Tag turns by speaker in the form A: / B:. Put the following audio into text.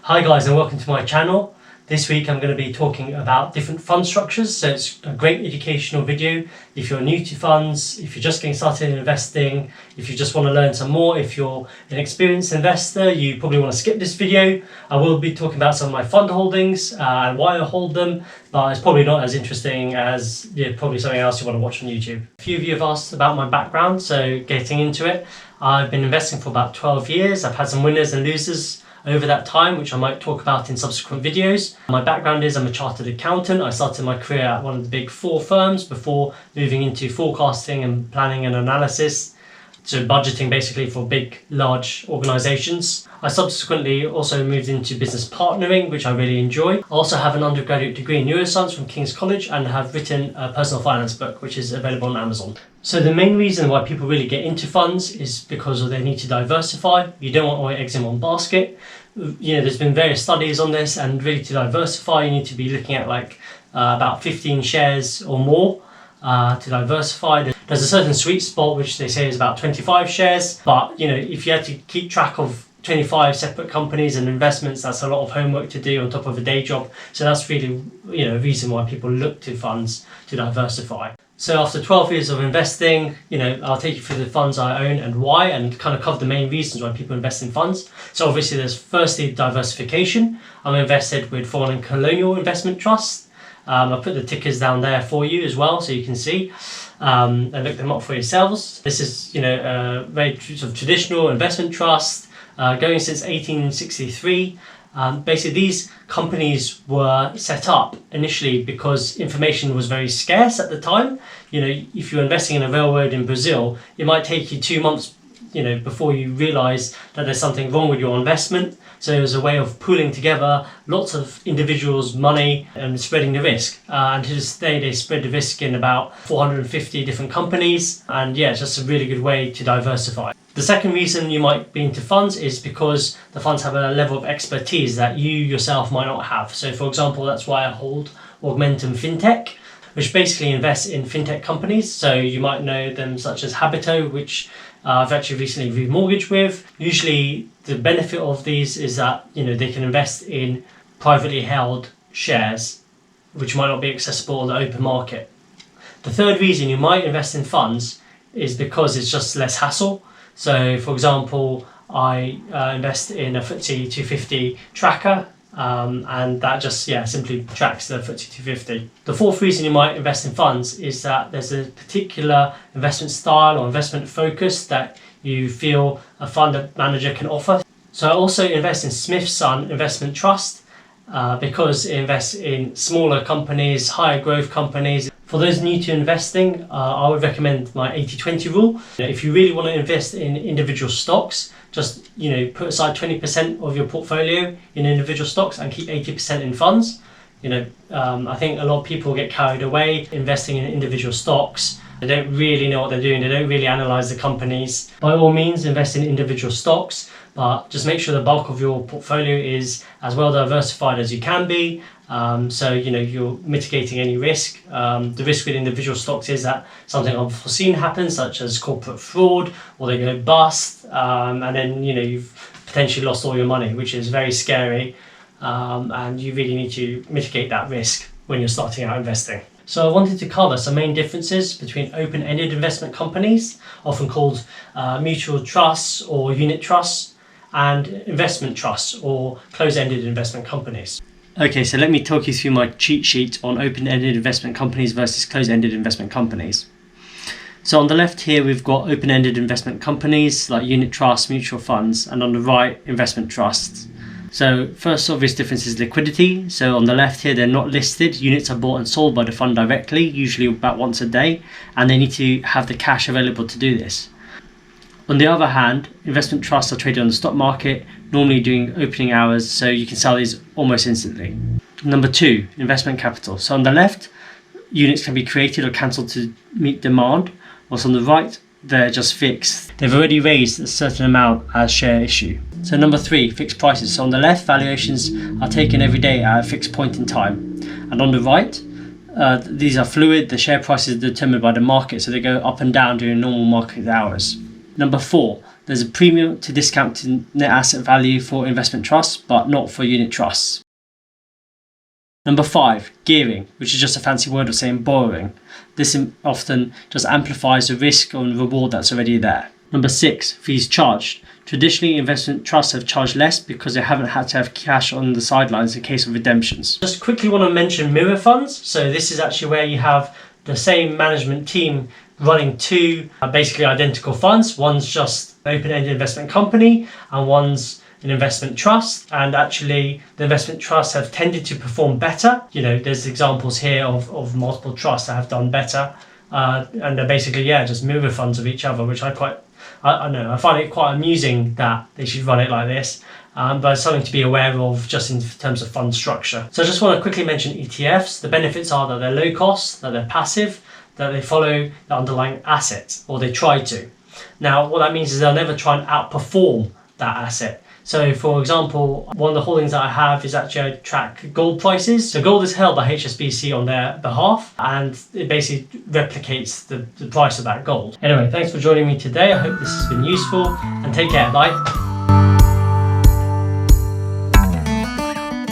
A: Hi guys, and welcome to my channel. This week I'm going to be talking about different fund structures, so it's a great educational video if you're new to funds, if you're just getting started in investing, if you just want to learn some more, if you're an experienced investor, you probably want to skip this video. I will be talking about some of my fund holdings and why I hold them, but it's probably not as interesting as probably something else you want to watch on YouTube. A few of you have asked about my background, so getting into it. I've been investing for about 12 years. I've had some winners and losers over that time, which I might talk about in subsequent videos. My background is I'm a chartered accountant. I started my career at one of the big four firms before moving into forecasting and planning and analysis, so budgeting basically for big, large organizations. I subsequently also moved into business partnering, which I really enjoy. I also have an undergraduate degree in neuroscience from King's College and have written a personal finance book, which is available on Amazon. So the main reason why people really get into funds is because of they need to diversify. You don't want all your eggs in one basket. There's been various studies on this, and really to diversify, you need to be looking at about 15 shares or more to diversify. There's a certain sweet spot, which they say is about 25 shares. But if you had to keep track of 25 separate companies and investments, that's a lot of homework to do on top of a day job. So that's really a reason why people look to funds to diversify. So after 12 years of investing, I'll take you through the funds I own and why, and kind of cover the main reasons why people invest in funds. So obviously there's firstly diversification. I'm invested with Foreign and Colonial Investment Trust. I'll put the tickers down there for you as well so you can see and look them up for yourselves. This is a very sort of traditional investment trust going since 1863. Basically, these companies were set up initially because information was very scarce at the time. If you're investing in a railroad in Brazil, it might take you 2 months, before you realize that there's something wrong with your investment. So it was a way of pooling together lots of individuals' money and spreading the risk. And to this day, they spread the risk in about 450 different companies. And yeah, it's just a really good way to diversify. The second reason you might be into funds is because the funds have a level of expertise that you yourself might not have. So for example, that's why I hold Augmentum Fintech, which basically invests in fintech companies. So you might know them such as Habito, which I've actually recently remortgaged with. Usually the benefit of these is that they can invest in privately held shares, which might not be accessible on the open market. The third reason you might invest in funds is because it's just less hassle. So for example, I invest in a FTSE 250 tracker, and that just simply tracks the FTSE 250. The fourth reason you might invest in funds is that there's a particular investment style or investment focus that you feel a fund manager can offer. So I also invest in Smith Son Investment Trust because it invests in smaller companies, higher growth companies. For those new to investing, I would recommend my 80-20 rule. If you really want to invest in individual stocks, just put aside 20% of your portfolio in individual stocks and keep 80% in funds. I think a lot of people get carried away investing in individual stocks. They don't really know what they're doing. They don't really analyze the companies. By all means, invest in individual stocks, but just make sure the bulk of your portfolio is as well diversified as you can be. So you're mitigating any risk. The risk with individual stocks is that something unforeseen happens, such as corporate fraud, or they go bust, and then you've potentially lost all your money, which is very scary. And you really need to mitigate that risk when you're starting out investing. So I wanted to cover some main differences between open-ended investment companies, often called mutual trusts or unit trusts, and investment trusts or closed-ended investment companies. Okay, so let me talk you through my cheat sheet on open-ended investment companies versus closed-ended investment companies. So on the left here, we've got open-ended investment companies like unit trusts, mutual funds, and on the right, investment trusts. So first obvious difference is liquidity. So on the left here, they're not listed. Units are bought and sold by the fund directly, usually about once a day, and they need to have the cash available to do this. On the other hand, investment trusts are traded on the stock market, normally during opening hours, so you can sell these almost instantly. Number two, investment capital. So on the left, units can be created or cancelled to meet demand, whilst on the right, they're just fixed. They've already raised a certain amount as share issue. So number three, fixed prices. So on the left, valuations are taken every day at a fixed point in time. And on the right, these are fluid. The share price is determined by the market, so they go up and down during normal market hours. Number four, There's a premium to discounted net asset value for investment trusts, but not for unit trusts. Number 5, gearing, which is just a fancy word of saying borrowing. This often just amplifies the risk and reward that's already there. Number 6, fees charged. Traditionally, investment trusts have charged less because they haven't had to have cash on the sidelines in case of redemptions. Just quickly want to mention mirror funds. So this is actually where you have the same management team running two basically identical funds. One's just an open-ended investment company and one's an investment trust, and actually the investment trusts have tended to perform better. There's examples here of multiple trusts that have done better, and they're basically just mirror funds of each other, which I find it quite amusing that they should run it like this, but it's something to be aware of just in terms of fund structure. So I just want to quickly mention ETFs. The benefits are that they're low cost, that they're passive, that they follow the underlying asset, or they try to. Now what that means is they'll never try and outperform that asset. So for example, one of the holdings that I have is actually I track gold prices. So gold is held by HSBC on their behalf, and it basically replicates the price of that gold. Anyway, thanks for joining me today. I hope this has been useful, and take care. Bye.